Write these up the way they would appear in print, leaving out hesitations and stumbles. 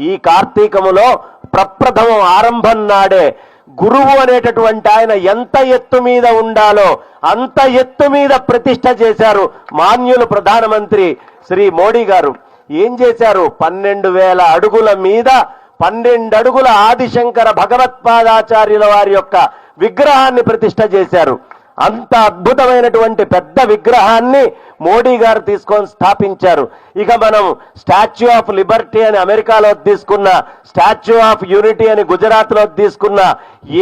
ఈ కార్తీకములో ప్రప్రథమం ఆరంభం నాడే గురువు అనేటటువంటి ఆయన ఎంత ఎత్తు మీద ఉండాలో అంత ఎత్తు మీద ప్రతిష్ఠ చేశారు మాన్యులు ప్రధానమంత్రి శ్రీ మోడీ గారు. ఏం చేశారు? 12,000 అడుగుల మీద 12 అడుగుల ఆదిశంకర భగవత్పాదాచార్యుల వారి యొక్క విగ్రహాన్ని ప్రతిష్ఠ చేశారు. అంత అద్భుతమైనటువంటి పెద్ద విగ్రహాన్ని మోడీ గారు తీసుకొని స్థాపించారు. ఇక మనం స్టాచ్యూ ఆఫ్ లిబర్టీ అని అమెరికాలో తీసుకున్న, స్టాచ్యూ ఆఫ్ యూనిటీ అని గుజరాత్లో తీసుకున్న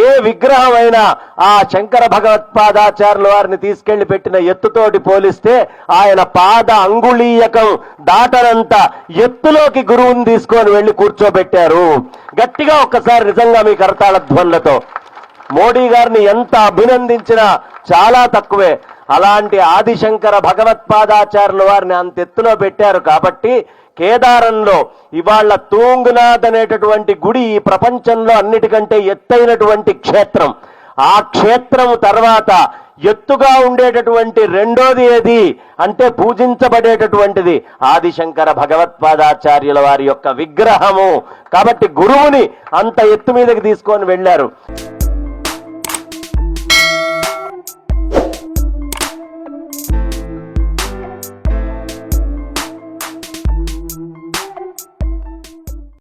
ఏ విగ్రహం అయినా ఆ శంకర భగవత్పాదాచార్యుల వారిని తీసుకెళ్లి పెట్టిన ఎత్తుతోటి పోలిస్తే ఆయన పాద అంగుళీయకం దాటనంత ఎత్తులోకి గురువుని తీసుకొని వెళ్లి కూర్చోబెట్టారు. గట్టిగా ఒక్కసారి నిజంగా మీ కరతాళ ధ్వనులతో మోడీ గారిని ఎంత అభినందించినా చాలా తక్కువే. అలాంటి ఆదిశంకర భగవత్పాదాచార్యుల వారిని అంత ఎత్తులో పెట్టారు కాబట్టి కేదారంలో ఇవాళ తూంగ్నాథ్ అనేటటువంటి గుడి ఈ ప్రపంచంలో అన్నిటికంటే ఎత్తైనటువంటి క్షేత్రం. ఆ క్షేత్రం తర్వాత ఎత్తుగా ఉండేటటువంటి రెండోది ఏది అంటే పూజించబడేటటువంటిది ఆదిశంకర భగవత్పాదాచార్యుల వారి యొక్క విగ్రహము. కాబట్టి గురువుని అంత ఎత్తు మీదకి తీసుకొని వెళ్ళారు.